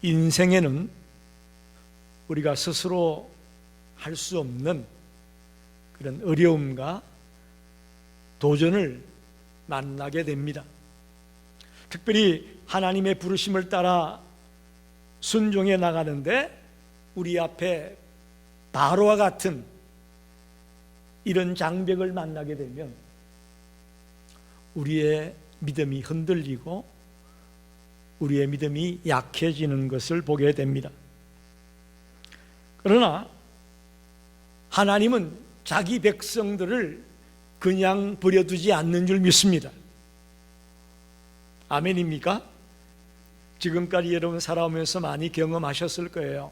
인생에는 우리가 스스로 할 수 없는 그런 어려움과 도전을 만나게 됩니다. 특별히 하나님의 부르심을 따라 순종해 나가는데 우리 앞에 바로와 같은 이런 장벽을 만나게 되면 우리의 믿음이 흔들리고 우리의 믿음이 약해지는 것을 보게 됩니다. 그러나 하나님은 자기 백성들을 그냥 버려두지 않는 줄 믿습니다. 아멘입니까? 지금까지 여러분 살아오면서 많이 경험하셨을 거예요.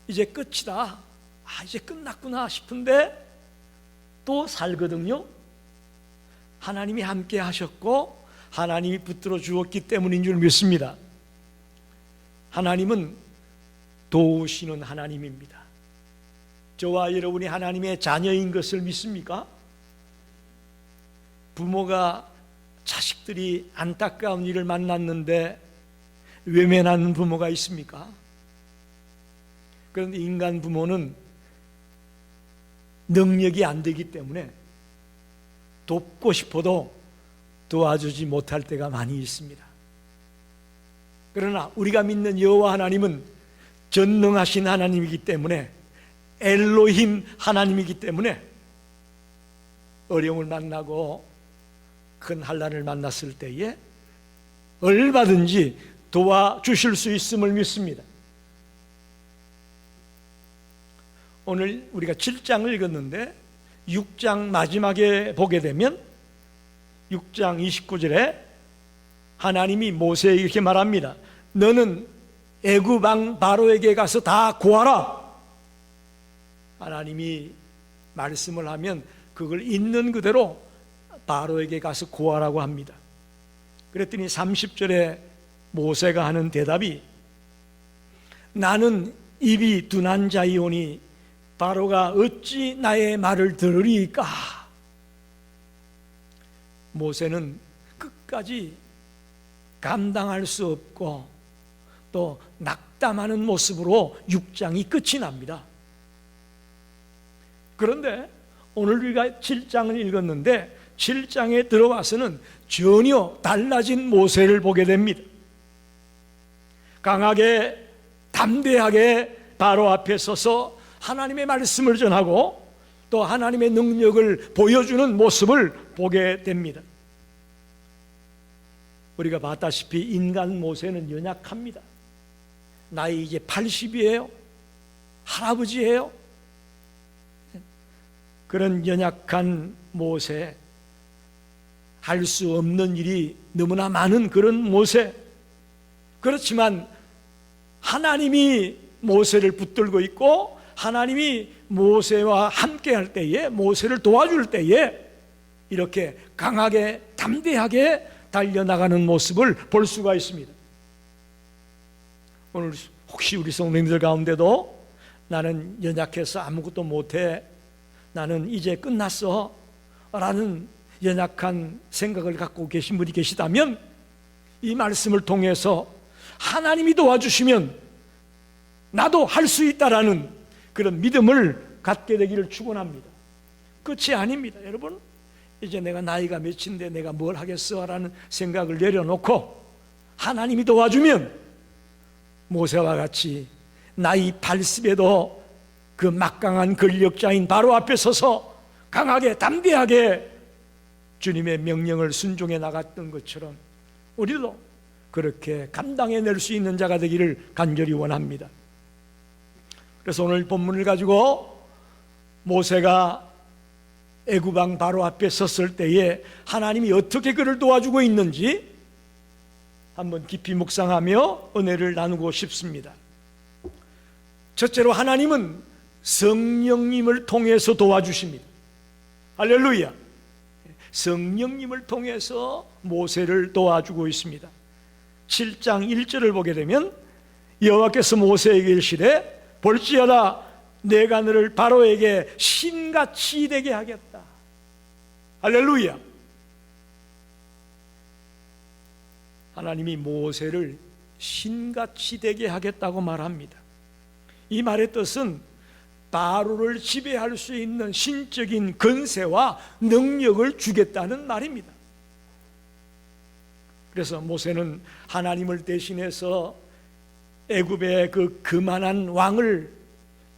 이제 끝이다, 이제 끝났구나 싶은데 또 살거든요. 하나님이 함께 하셨고 하나님이 붙들어 주었기 때문인 줄 믿습니다. 하나님은 도우시는 하나님입니다. 저와 여러분이 하나님의 자녀인 것을 믿습니까? 부모가 자식들이 안타까운 일을 만났는데 외면하는 부모가 있습니까? 그런데 인간 부모는 능력이 안 되기 때문에 돕고 싶어도 도와주지 못할 때가 많이 있습니다. 그러나 우리가 믿는 여호와 하나님은 전능하신 하나님이기 때문에, 엘로힘 하나님이기 때문에 어려움을 만나고 큰 환난을 만났을 때에 얼마든지 도와주실 수 있음을 믿습니다. 오늘 우리가 7장을 읽었는데 6장 마지막에 보게 되면 6장 29절에 하나님이 모세에게 이렇게 말합니다. 너는 애굽 왕 바로에게 가서 다 구하라. 하나님이 말씀을 하면 그걸 있는 그대로 바로에게 가서 구하라고 합니다. 그랬더니 30절에 모세가 하는 대답이, 나는 입이 둔한 자이오니 바로가 어찌 나의 말을 들으리까? 모세는 끝까지 감당할 수 없고 또 낙담하는 모습으로 6장이 끝이 납니다. 그런데 오늘 우리가 7장을 읽었는데 7장에 들어와서는 전혀 달라진 모세를 보게 됩니다. 강하게 담대하게 바로 앞에 서서 하나님의 말씀을 전하고 또 하나님의 능력을 보여주는 모습을 보게 됩니다. 우리가 봤다시피 인간 모세는 연약합니다. 나이 이제 80이에요. 할아버지예요. 그런 연약한 모세, 할 수 없는 일이 너무나 많은 그런 모세. 그렇지만 하나님이 모세를 붙들고 있고 하나님이 모세와 함께 할 때에, 모세를 도와줄 때에 이렇게 강하게 담대하게 달려나가는 모습을 볼 수가 있습니다. 오늘 혹시 우리 성도님들 가운데도 나는 연약해서 아무것도 못해, 나는 이제 끝났어 라는 연약한 생각을 갖고 계신 분이 계시다면 이 말씀을 통해서 하나님이 도와주시면 나도 할 수 있다라는 그런 믿음을 갖게 되기를 축원합니다. 끝이 아닙니다. 여러분, 이제 내가 나이가 몇인데 내가 뭘 하겠어 라는 생각을 내려놓고 하나님이 도와주면 모세와 같이 나이 80에도 그 막강한 권력자인 바로 앞에 서서 강하게 담대하게 주님의 명령을 순종해 나갔던 것처럼 우리도 그렇게 감당해낼 수 있는 자가 되기를 간절히 원합니다. 그래서 오늘 본문을 가지고 모세가 애굽 왕 바로 앞에 섰을 때에 하나님이 어떻게 그를 도와주고 있는지 한번 깊이 묵상하며 은혜를 나누고 싶습니다. 첫째로 하나님은 성령님을 통해서 도와주십니다. 할렐루야. 성령님을 통해서 모세를 도와주고 있습니다. 7장 1절을 보게 되면 여호와께서 모세에게 이르시되 볼지어다 내가 너를 바로에게 신같이 되게 하겠다. 할렐루야. 하나님이 모세를 신같이 되게 하겠다고 말합니다. 이 말의 뜻은 바로를 지배할 수 있는 신적인 권세와 능력을 주겠다는 말입니다. 그래서 모세는 하나님을 대신해서 애굽의 그 거만한 왕을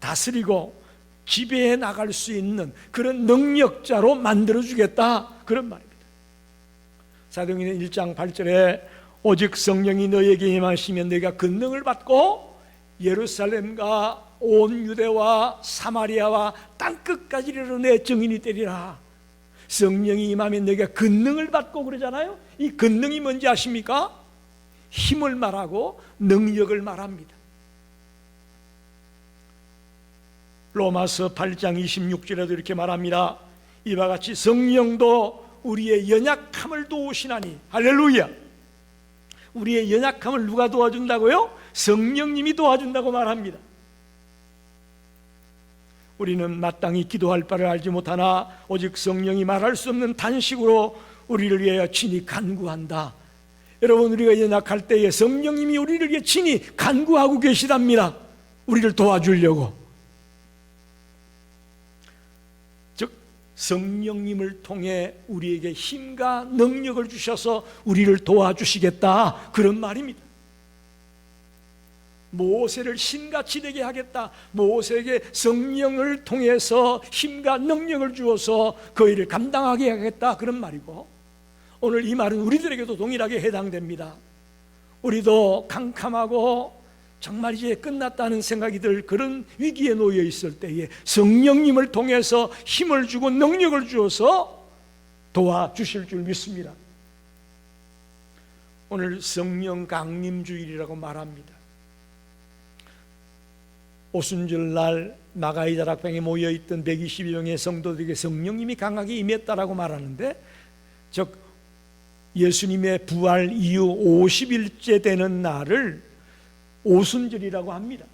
다스리고 지배해 나갈 수 있는 그런 능력자로 만들어주겠다, 그런 말입니다. 사도행전 1장 8절에 오직 성령이 너에게 임하시면 너희가 권능을 받고 예루살렘과 온 유대와 사마리아와 땅끝까지 이르러 내 증인이 되리라. 성령이 임하면 너희가 권능을 받고 그러잖아요. 이 권능이 뭔지 아십니까? 힘을 말하고 능력을 말합니다. 로마서 8장 26절에도 이렇게 말합니다. 이와 같이 성령도 우리의 연약함을 도우시나니, 할렐루야. 우리의 연약함을 누가 도와준다고요? 성령님이 도와준다고 말합니다. 우리는 마땅히 기도할 바를 알지 못하나 오직 성령이 말할 수 없는 탄식으로 우리를 위하여 친히 간구한다. 여러분, 우리가 연약할 때에 성령님이 우리를 위해 친히 간구하고 계시답니다. 우리를 도와주려고. 즉 성령님을 통해 우리에게 힘과 능력을 주셔서 우리를 도와주시겠다, 그런 말입니다. 모세를 신같이 되게 하겠다, 모세에게 성령을 통해서 힘과 능력을 주어서 그 일을 감당하게 하겠다, 그런 말이고, 오늘 이 말은 우리들에게도 동일하게 해당됩니다. 우리도 캄캄하고 정말 이제 끝났다는 생각이 들 그런 위기에 놓여 있을 때에 성령님을 통해서 힘을 주고 능력을 주어서 도와주실 줄 믿습니다. 오늘 성령 강림주일이라고 말합니다. 오순절날 마가이 다락방에 모여있던 120여명의 성도들에게 성령님이 강하게 임했다라고 말하는데, 즉 예수님의 부활 이후 50일째 되는 날을 오순절이라고 합니다.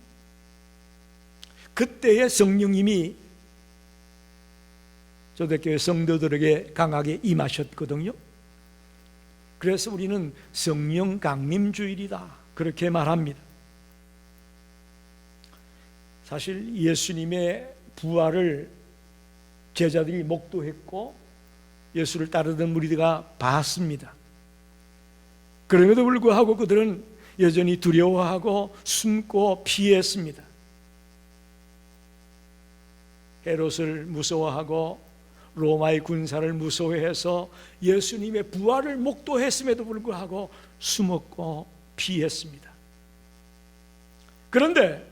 그때에 성령님이 초대교회 성도들에게 강하게 임하셨거든요. 그래서 우리는 성령 강림주일이다, 그렇게 말합니다. 사실 예수님의 부활을 제자들이 목도했고 예수를 따르던 무리가 봤습니다. 그럼에도 불구하고 그들은 여전히 두려워하고 숨고 피했습니다. 헤롯을 무서워하고 로마의 군사를 무서워해서 예수님의 부활을 목도했음에도 불구하고 숨었고 피했습니다. 그런데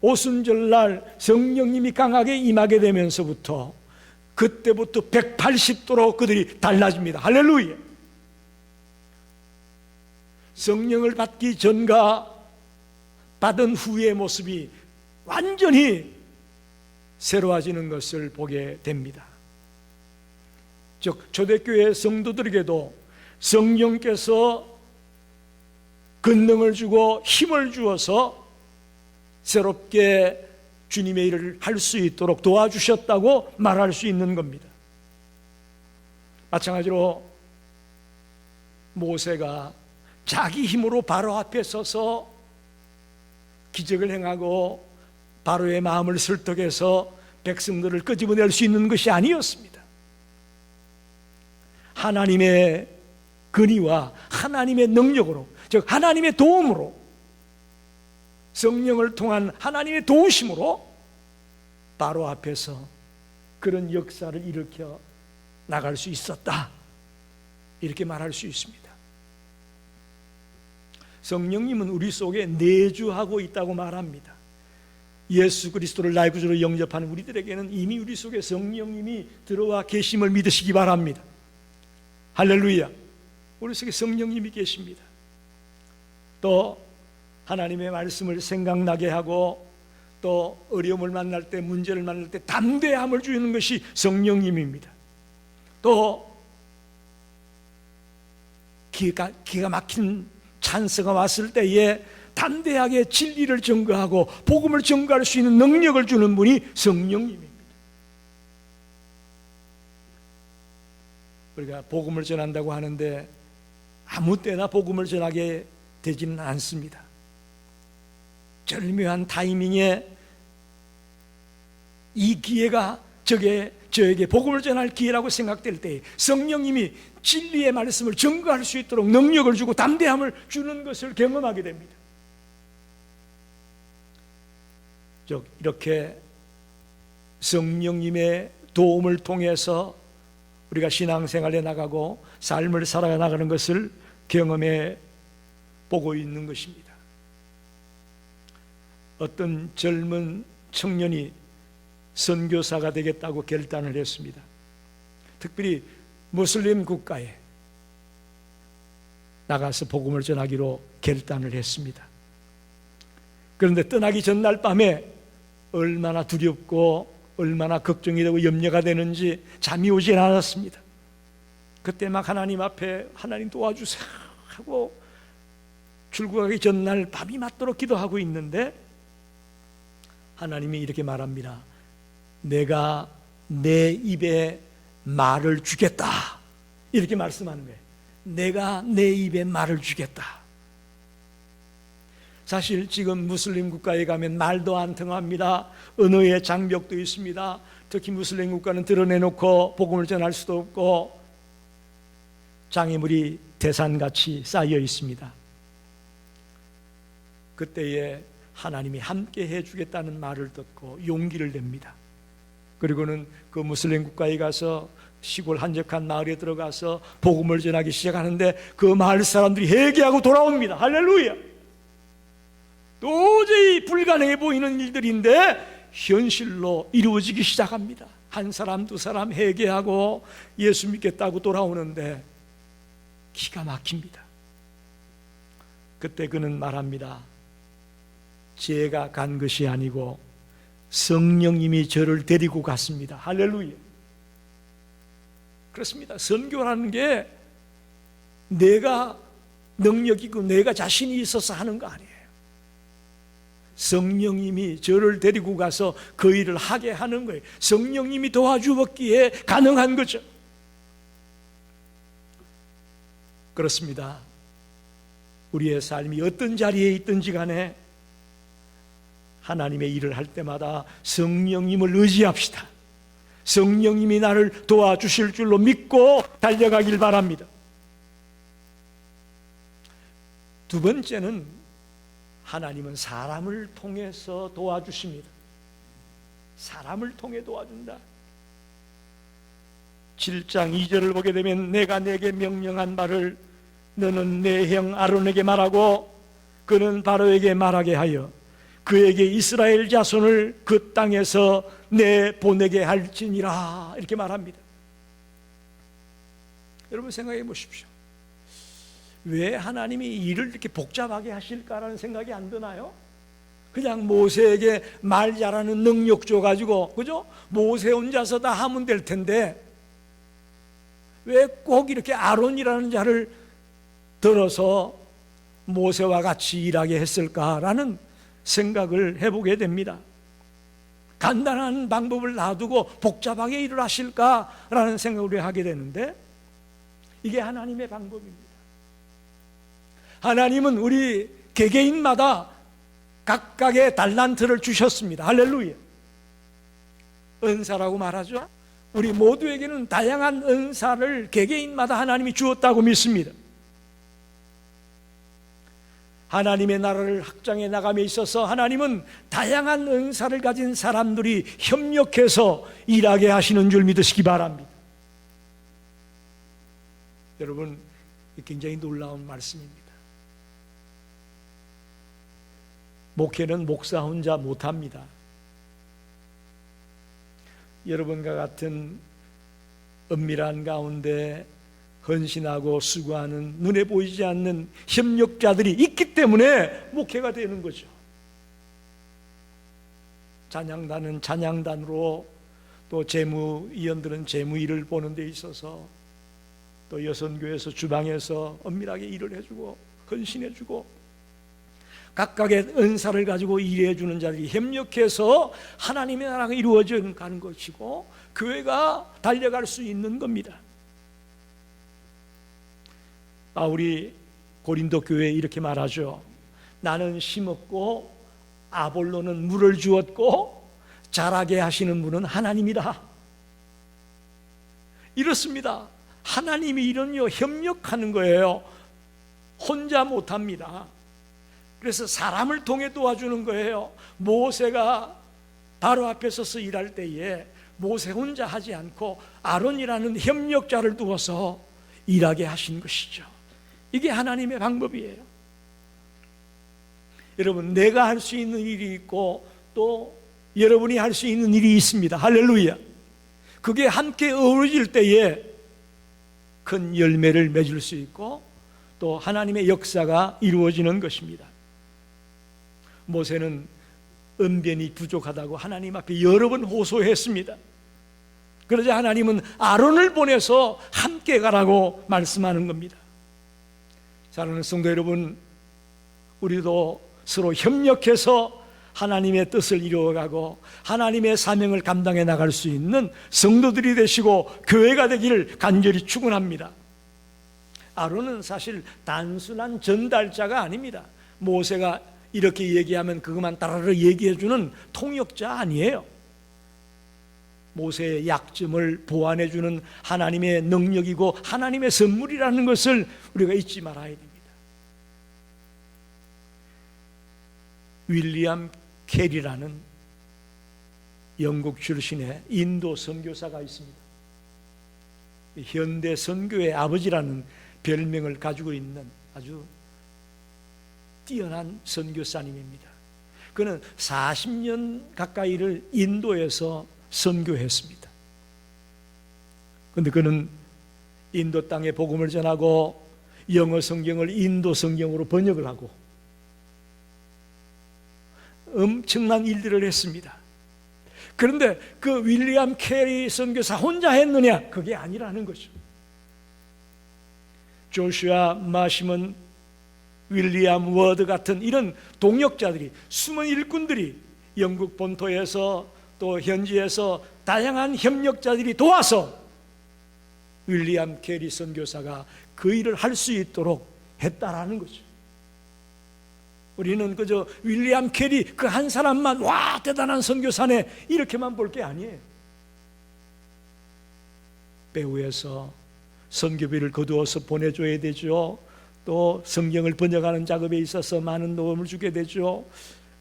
오순절날 성령님이 강하게 임하게 되면서부터 그때부터 180도로 그들이 달라집니다. 할렐루야. 성령을 받기 전과 받은 후의 모습이 완전히 새로워지는 것을 보게 됩니다. 즉 초대교회 성도들에게도 성령께서 권능을 주고 힘을 주어서 새롭게 주님의 일을 할 수 있도록 도와주셨다고 말할 수 있는 겁니다. 마찬가지로 모세가 자기 힘으로 바로 앞에 서서 기적을 행하고 바로의 마음을 설득해서 백성들을 끄집어낼 수 있는 것이 아니었습니다. 하나님의 근위와 하나님의 능력으로, 즉 하나님의 도움으로, 성령을 통한 하나님의 도우심으로 바로 앞에서 그런 역사를 일으켜 나갈 수 있었다, 이렇게 말할 수 있습니다. 성령님은 우리 속에 내주하고 있다고 말합니다. 예수 그리스도를 나의 구주로 영접하는 우리들에게는 이미 우리 속에 성령님이 들어와 계심을 믿으시기 바랍니다. 할렐루야. 우리 속에 성령님이 계십니다. 또 하나님의 말씀을 생각나게 하고 또 어려움을 만날 때, 문제를 만날 때 담대함을 주는 것이 성령님입니다. 또 기가 막힌 찬스가 왔을 때에 담대하게 진리를 증거하고 복음을 증거할 수 있는 능력을 주는 분이 성령님입니다. 우리가 복음을 전한다고 하는데 아무 때나 복음을 전하게 되지는 않습니다. 절묘한 타이밍에 이 기회가 저에게 복음을 전할 기회라고 생각될 때 성령님이 진리의 말씀을 증거할 수 있도록 능력을 주고 담대함을 주는 것을 경험하게 됩니다. 즉 이렇게 성령님의 도움을 통해서 우리가 신앙생활에 나가고 삶을 살아나가는 것을 경험해 보고 있는 것입니다. 어떤 젊은 청년이 선교사가 되겠다고 결단을 했습니다. 특별히 무슬림 국가에 나가서 복음을 전하기로 결단을 했습니다. 그런데 떠나기 전날 밤에 얼마나 두렵고 얼마나 걱정이 되고 염려가 되는지 잠이 오지 않았습니다. 그때 막 하나님 앞에 하나님 도와주세요 하고 출국하기 전날 밤이 맞도록 기도하고 있는데 하나님이 이렇게 말합니다. 내가 내 입에 말을 주겠다. 이렇게 말씀하는 거예요. 내가 내 입에 말을 주겠다. 사실 지금 무슬림 국가에 가면 말도 안 통합니다. 언어의 장벽도 있습니다. 특히 무슬림 국가는 드러내놓고 복음을 전할 수도 없고 장애물이 대산같이 쌓여 있습니다. 그때에 하나님이 함께 해주겠다는 말을 듣고 용기를 냅니다. 그리고는 그 무슬림 국가에 가서 시골 한적한 마을에 들어가서 복음을 전하기 시작하는데 그 마을 사람들이 회개하고 돌아옵니다. 할렐루야. 도저히 불가능해 보이는 일들인데 현실로 이루어지기 시작합니다. 한 사람 두 사람 회개하고 예수 믿겠다고 돌아오는데 기가 막힙니다. 그때 그는 말합니다. 제가 간 것이 아니고 성령님이 저를 데리고 갔습니다. 할렐루야. 그렇습니다. 선교라는 게 내가 능력 있고 내가 자신이 있어서 하는 거 아니에요. 성령님이 저를 데리고 가서 그 일을 하게 하는 거예요. 성령님이 도와주었기에 가능한 거죠. 그렇습니다. 우리의 삶이 어떤 자리에 있든지 간에 하나님의 일을 할 때마다 성령님을 의지합시다. 성령님이 나를 도와주실 줄로 믿고 달려가길 바랍니다. 두 번째는 하나님은 사람을 통해서 도와주십니다. 사람을 통해 도와준다. 7장 2절을 보게 되면 내가 내게 명령한 바를 너는 내 형 아론에게 말하고 그는 바로에게 말하게 하여 그에게 이스라엘 자손을 그 땅에서 내보내게 할지니라. 이렇게 말합니다. 여러분 생각해 보십시오. 왜 하나님이 일을 이렇게 복잡하게 하실까라는 생각이 안 드나요? 그냥 모세에게 말 잘하는 능력 줘가지고, 그죠? 모세 혼자서 다 하면 될 텐데 왜 꼭 이렇게 아론이라는 자를 들어서 모세와 같이 일하게 했을까라는 생각을 해보게 됩니다. 간단한 방법을 놔두고 복잡하게 일을 하실까라는 생각을 하게 되는데 이게 하나님의 방법입니다. 하나님은 우리 개개인마다 각각의 달란트를 주셨습니다. 할렐루야. 은사라고 말하죠. 우리 모두에게는 다양한 은사를 개개인마다 하나님이 주었다고 믿습니다. 하나님의 나라를 확장해 나감에 있어서 하나님은 다양한 은사를 가진 사람들이 협력해서 일하게 하시는 줄 믿으시기 바랍니다. 여러분, 굉장히 놀라운 말씀입니다. 목회는 목사 혼자 못합니다. 여러분과 같은 은밀한 가운데 헌신하고 수고하는 눈에 보이지 않는 협력자들이 있기 때문에 목회가 되는 거죠. 찬양단은 찬양단으로, 또 재무위원들은 재무일을 보는 데 있어서, 또 여선교회에서 주방에서 엄밀하게 일을 해주고 헌신해주고 각각의 은사를 가지고 일해주는 자들이 협력해서 하나님의 나라가 이루어져 가는 것이고 교회가 달려갈 수 있는 겁니다. 바울이 고린도 교회에 이렇게 말하죠. 나는 심었고 아볼로는 물을 주었고 자라게 하시는 분은 하나님이다. 이렇습니다. 하나님이 이런요 협력하는 거예요. 혼자 못합니다. 그래서 사람을 통해 도와주는 거예요. 모세가 바로 앞에 서서 일할 때에 모세 혼자 하지 않고 아론이라는 협력자를 두어서 일하게 하신 것이죠. 이게 하나님의 방법이에요. 여러분, 내가 할 수 있는 일이 있고 또 여러분이 할 수 있는 일이 있습니다. 할렐루야. 그게 함께 어우러질 때에 큰 열매를 맺을 수 있고 또 하나님의 역사가 이루어지는 것입니다. 모세는 언변이 부족하다고 하나님 앞에 여러 번 호소했습니다. 그러자 하나님은 아론을 보내서 함께 가라고 말씀하는 겁니다. 사랑하는 성도 여러분, 우리도 서로 협력해서 하나님의 뜻을 이루어가고 하나님의 사명을 감당해 나갈 수 있는 성도들이 되시고 교회가 되기를 간절히 축원합니다. 아론은 사실 단순한 전달자가 아닙니다. 모세가 이렇게 얘기하면 그것만 따라라 얘기해주는 통역자 아니에요. 모세의 약점을 보완해주는 하나님의 능력이고 하나님의 선물이라는 것을 우리가 잊지 말아야 됩니다. 윌리엄 캐리라는 영국 출신의 인도 선교사가 있습니다. 현대 선교의 아버지라는 별명을 가지고 있는 아주 뛰어난 선교사님입니다. 그는 40년 가까이를 인도에서 선교했습니다. 그런데 그는 인도 땅에 복음을 전하고 영어 성경을 인도 성경으로 번역을 하고 엄청난 일들을 했습니다. 그런데 그 윌리엄 캐리 선교사 혼자 했느냐? 그게 아니라는 거죠. 조슈아 마시먼, 윌리엄 워드 같은 이런 동역자들이, 숨은 일꾼들이 영국 본토에서 또 현지에서 다양한 협력자들이 도와서 윌리엄 캐리 선교사가 그 일을 할 수 있도록 했다라는 거죠. 우리는 그저 윌리엄 캐리 그 한 사람만 와 대단한 선교사네 이렇게만 볼 게 아니에요. 배후에서 선교비를 거두어서 보내줘야 되죠. 또 성경을 번역하는 작업에 있어서 많은 도움을 주게 되죠.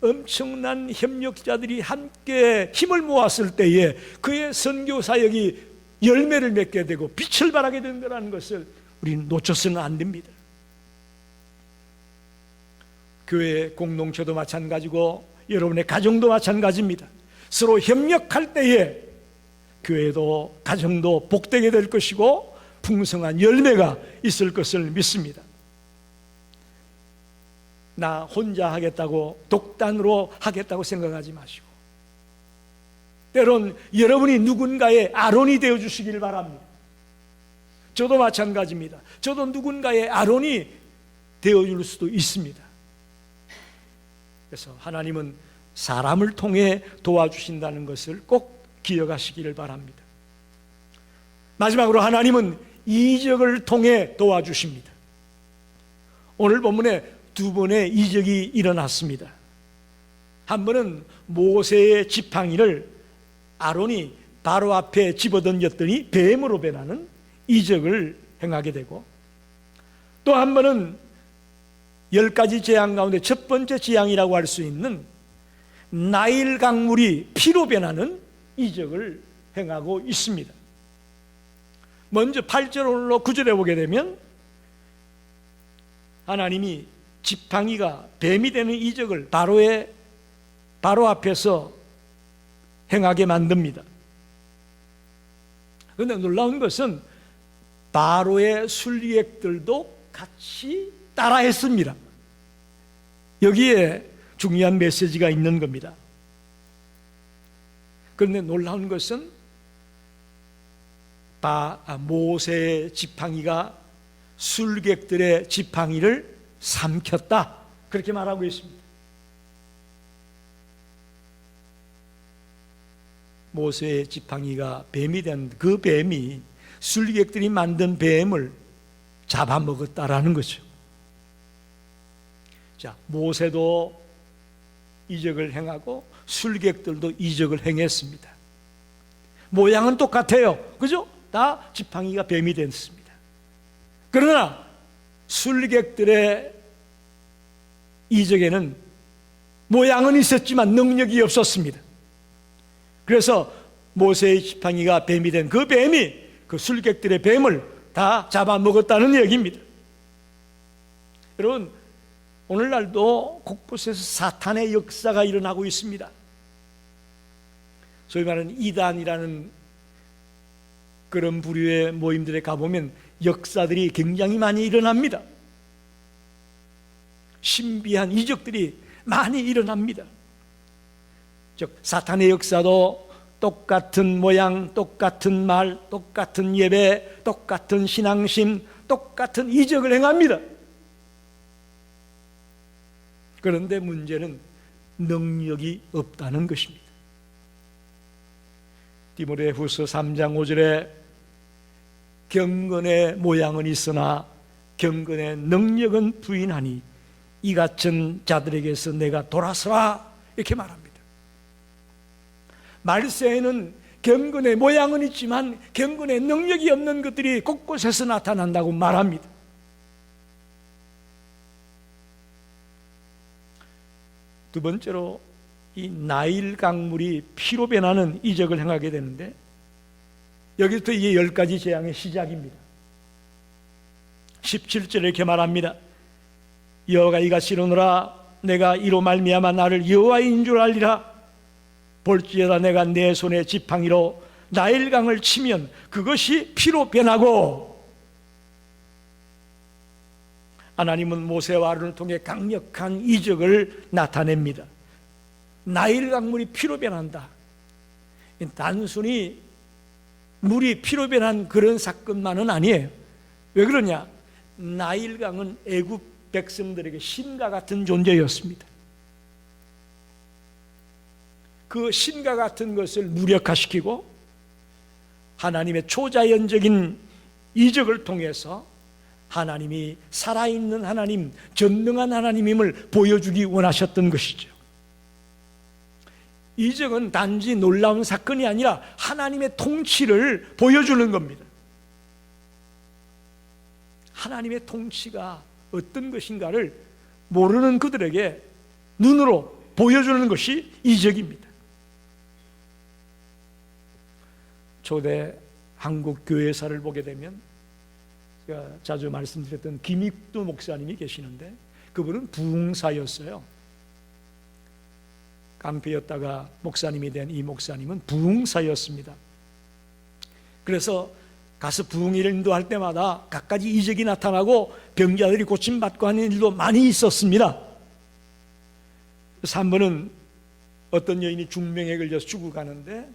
엄청난 협력자들이 함께 힘을 모았을 때에 그의 선교 사역이 열매를 맺게 되고 빛을 발하게 된다는 것을 우리는 놓쳐서는 안 됩니다. 교회 공동체도 마찬가지고 여러분의 가정도 마찬가지입니다. 서로 협력할 때에 교회도 가정도 복되게 될 것이고 풍성한 열매가 있을 것을 믿습니다. 나 혼자 하겠다고 독단으로 하겠다고 생각하지 마시고 때론 여러분이 누군가의 아론이 되어 주시길 바랍니다. 저도 마찬가지입니다. 저도 누군가의 아론이 되어 줄 수도 있습니다. 그래서 하나님은 사람을 통해 도와주신다는 것을 꼭 기억하시기를 바랍니다. 마지막으로 하나님은 이적을 통해 도와주십니다. 오늘 본문에 두 번의 이적이 일어났습니다. 한 번은 모세의 지팡이를 아론이 바로 앞에 집어던졌더니 뱀으로 변하는 이적을 행하게 되고, 또 한 번은 10가지 재앙 가운데 첫 번째 재앙이라고 할 수 있는 나일 강물이 피로 변하는 이적을 행하고 있습니다. 먼저 8절로 9절에 보게 되면 하나님이 지팡이가 뱀이 되는 이적을 바로 앞에서 행하게 만듭니다. 그런데 놀라운 것은 바로의 술객들도 같이 따라했습니다. 여기에 중요한 메시지가 있는 겁니다. 그런데 놀라운 것은 모세의 지팡이가 술객들의 지팡이를 삼켰다, 그렇게 말하고 있습니다. 모세의 지팡이가 뱀이 된 그 뱀이 술객들이 만든 뱀을 잡아먹었다라는 거죠. 자, 모세도 이적을 행하고 술객들도 이적을 행했습니다. 모양은 똑같아요. 그죠? 다 지팡이가 뱀이 됐습니다. 그러나 술객들의 이적에는 모양은 있었지만 능력이 없었습니다. 그래서 모세의 지팡이가 뱀이 된 그 뱀이 그 술객들의 뱀을 다 잡아먹었다는 얘기입니다. 여러분, 오늘날도 곳곳에서 사탄의 역사가 일어나고 있습니다. 소위 말하는 이단이라는 그런 부류의 모임들에 가보면 역사들이 굉장히 많이 일어납니다. 신비한 이적들이 많이 일어납니다. 즉 사탄의 역사도 똑같은 모양, 똑같은 말, 똑같은 예배, 똑같은 신앙심, 똑같은 이적을 행합니다. 그런데 문제는 능력이 없다는 것입니다. 디모데후서 3장 5절에 경건의 모양은 있으나 경건의 능력은 부인하니 이 같은 자들에게서 내가 돌아서라, 이렇게 말합니다. 말세에는 경건의 모양은 있지만 경건의 능력이 없는 것들이 곳곳에서 나타난다고 말합니다. 두 번째로 이 나일 강물이 피로 변하는 이적을 행하게 되는데, 여기부터 이게 10가지 재앙의 시작입니다. 17절에 이렇게 말합니다. 여호와가 이같이 이르노라, 내가 이로 말미암아 나를 여호와인 줄 알리라. 볼지어다 내가 내 손에 지팡이로 나일강을 치면 그것이 피로 변하고. 하나님은 모세와 아론을 통해 강력한 이적을 나타냅니다. 나일 강물이 피로 변한다. 단순히 물이 피로 변한 그런 사건만은 아니에요. 왜 그러냐? 나일 강은 애굽 백성들에게 신과 같은 존재였습니다. 그 신과 같은 것을 무력화시키고 하나님의 초자연적인 이적을 통해서 하나님이 살아있는 하나님, 전능한 하나님임을 보여주기 원하셨던 것이죠. 이적은 단지 놀라운 사건이 아니라 하나님의 통치를 보여주는 겁니다. 하나님의 통치가 어떤 것인가를 모르는 그들에게 눈으로 보여주는 것이 이적입니다. 초대 한국 교회사를 보게 되면 제가 자주 말씀드렸던 김익두 목사님이 계시는데, 그분은 부흥사였어요. 깡패였다가 목사님이 된 이 목사님은 부흥사였습니다. 그래서 가서 부흥일을 인도할 때마다 갖가지 이적이 나타나고 병자들이 고침받고 하는 일도 많이 있었습니다. 그래서 한 번은 어떤 여인이 중병에 걸려서 죽어가는데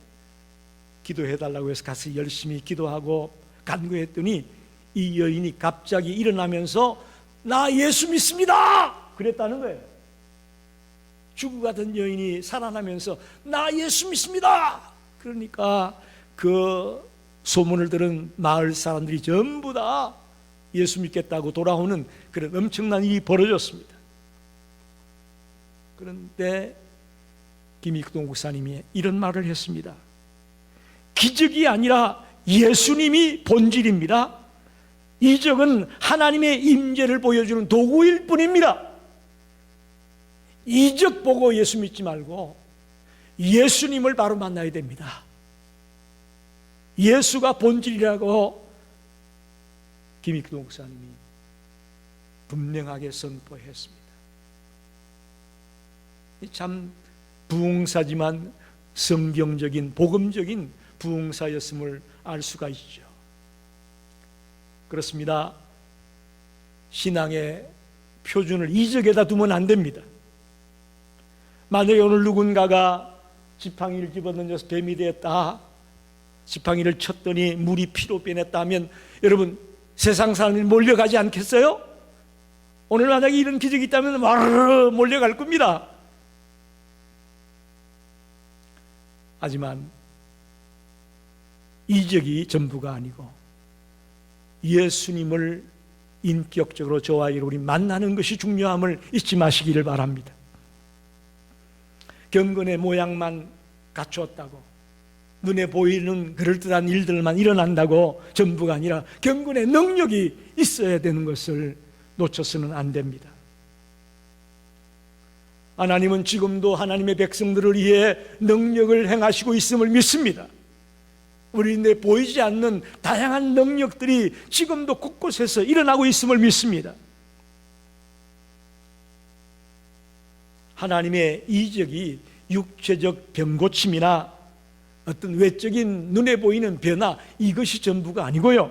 기도해달라고 해서 가서 열심히 기도하고 간구했더니 이 여인이 갑자기 일어나면서 나 예수 믿습니다! 그랬다는 거예요. 죽어가던 여인이 살아나면서 나 예수 믿습니다! 그러니까 그 소문을 들은 마을 사람들이 전부 다 예수 믿겠다고 돌아오는 그런 엄청난 일이 벌어졌습니다. 그런데 김익동 목사님이 이런 말을 했습니다. 기적이 아니라 예수님이 본질입니다. 이적은 하나님의 임재를 보여주는 도구일 뿐입니다. 이적 보고 예수 믿지 말고 예수님을 바로 만나야 됩니다. 예수가 본질이라고 김익동 목사님이 분명하게 선포했습니다. 참 부흥사지만 성경적인 복음적인 부흥사였음을 알 수가 있죠. 그렇습니다. 신앙의 표준을 이적에다 두면 안 됩니다. 만약에 오늘 누군가가 지팡이를 집어던져서 뱀이 되었다, 지팡이를 쳤더니 물이 피로 변했다 하면 여러분 세상 사람들이 몰려가지 않겠어요? 오늘 만약에 이런 기적이 있다면 와르르 몰려갈 겁니다. 하지만 이적이 전부가 아니고 예수님을 인격적으로 저와 여러분이 만나는 것이 중요함을 잊지 마시기를 바랍니다. 경건의 모양만 갖추었다고, 눈에 보이는 그럴듯한 일들만 일어난다고 전부가 아니라 경건의 능력이 있어야 되는 것을 놓쳐서는 안 됩니다. 하나님은 지금도 하나님의 백성들을 위해 능력을 행하시고 있음을 믿습니다. 우리 눈에 보이지 않는 다양한 능력들이 지금도 곳곳에서 일어나고 있음을 믿습니다. 하나님의 이적이 육체적 병고침이나 어떤 외적인 눈에 보이는 변화, 이것이 전부가 아니고요,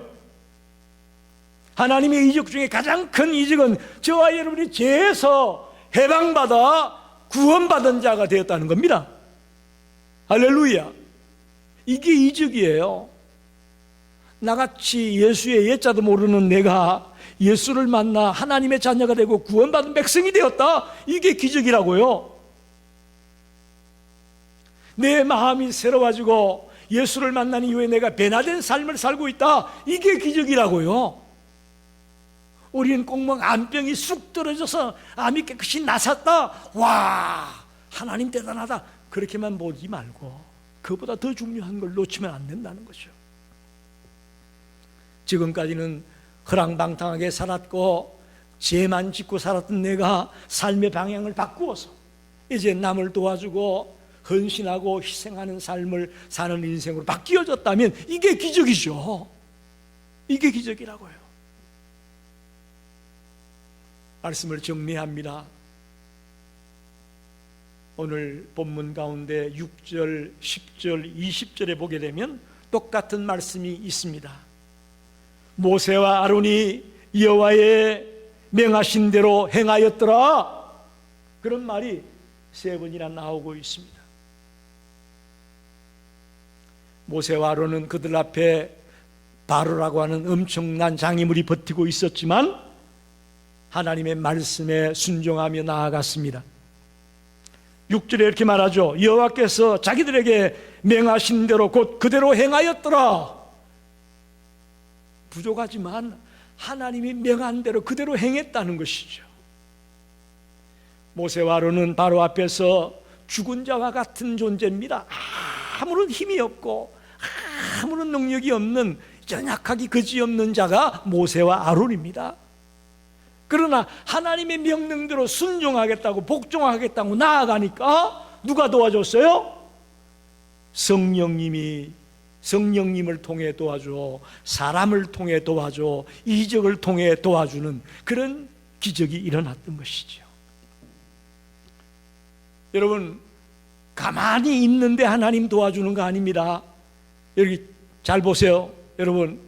하나님의 이적 중에 가장 큰 이적은 저와 여러분이 죄에서 해방받아 구원받은 자가 되었다는 겁니다. 할렐루야. 이게 이적이에요. 나같이 예수의 예자도 모르는 내가 예수를 만나 하나님의 자녀가 되고 구원받은 백성이 되었다. 이게 기적이라고요. 내 마음이 새로워지고 예수를 만난 이후에 내가 변화된 삶을 살고 있다. 이게 기적이라고요. 우리는 꼭 암병이 쑥 떨어져서 암이 깨끗이 나섰다, 와, 하나님 대단하다, 그렇게만 보지 말고 그보다 더 중요한 걸 놓치면 안 된다는 거죠. 지금까지는 허랑방탕하게 살았고 죄만 짓고 살았던 내가 삶의 방향을 바꾸어서 이제 남을 도와주고 헌신하고 희생하는 삶을 사는 인생으로 바뀌어졌다면 이게 기적이죠. 이게 기적이라고요. 말씀을 정리합니다. 오늘 본문 가운데 6절, 10절, 20절에 보게 되면 똑같은 말씀이 있습니다. 모세와 아론이 여호와의 명하신 대로 행하였더라, 그런 말이 3번이나 나오고 있습니다. 모세와 아론은 그들 앞에 바로라고 하는 엄청난 장애물이 버티고 있었지만 하나님의 말씀에 순종하며 나아갔습니다. 6절에 이렇게 말하죠. 여호와께서 자기들에게 명하신 대로 곧 그대로 행하였더라. 부족하지만 하나님이 명한 대로 그대로 행했다는 것이죠. 모세와 아론은 바로 앞에서 죽은 자와 같은 존재입니다. 아무런 힘이 없고 아무런 능력이 없는 연약하기 그지없는 자가 모세와 아론입니다. 그러나 하나님의 명령대로 순종하겠다고, 복종하겠다고 나아가니까 누가 도와줬어요? 성령님을 통해 도와줘, 사람을 통해 도와줘, 이적을 통해 도와주는 그런 기적이 일어났던 것이죠. 여러분, 가만히 있는데 하나님 도와주는 거 아닙니다. 여기 잘 보세요. 여러분,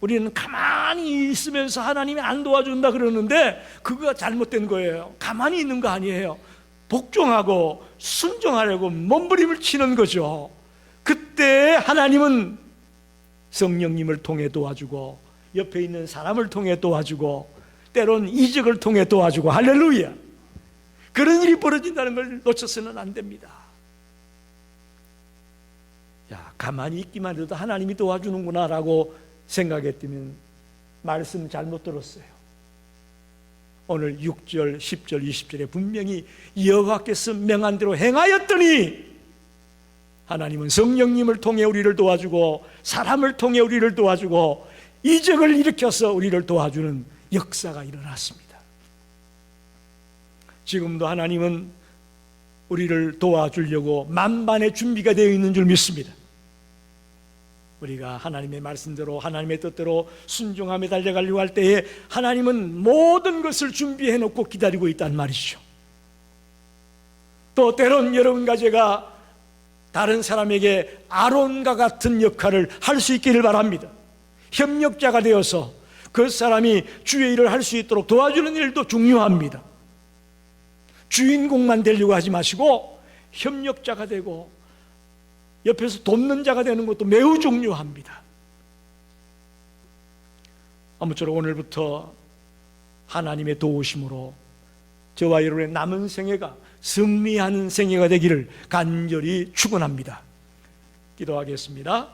우리는 가만히 있으면서 하나님이 안 도와준다 그러는데 그거가 잘못된 거예요. 가만히 있는 거 아니에요. 복종하고 순종하려고 몸부림을 치는 거죠. 그때 하나님은 성령님을 통해 도와주고 옆에 있는 사람을 통해 도와주고 때론 이적을 통해 도와주고, 할렐루야. 그런 일이 벌어진다는 걸 놓쳐서는 안 됩니다. 야, 가만히 있기만 해도 하나님이 도와주는구나 라고 생각했다면 말씀 잘못 들었어요. 오늘 6절, 10절, 20절에 분명히 여호와께서 명한 대로 행하였더니 하나님은 성령님을 통해 우리를 도와주고 사람을 통해 우리를 도와주고 이적을 일으켜서 우리를 도와주는 역사가 일어났습니다. 지금도 하나님은 우리를 도와주려고 만반의 준비가 되어 있는 줄 믿습니다. 우리가 하나님의 말씀대로 하나님의 뜻대로 순종하며 달려가려고 할 때에 하나님은 모든 것을 준비해 놓고 기다리고 있다는 말이죠. 또 때론 여러분과 제가 다른 사람에게 아론과 같은 역할을 할 수 있기를 바랍니다. 협력자가 되어서 그 사람이 주의 일을 할 수 있도록 도와주는 일도 중요합니다. 주인공만 되려고 하지 마시고 협력자가 되고 옆에서 돕는 자가 되는 것도 매우 중요합니다. 아무쪼록 오늘부터 하나님의 도우심으로 저와 여러분의 남은 생애가 승리하는 생애가 되기를 간절히 축원합니다. 기도하겠습니다.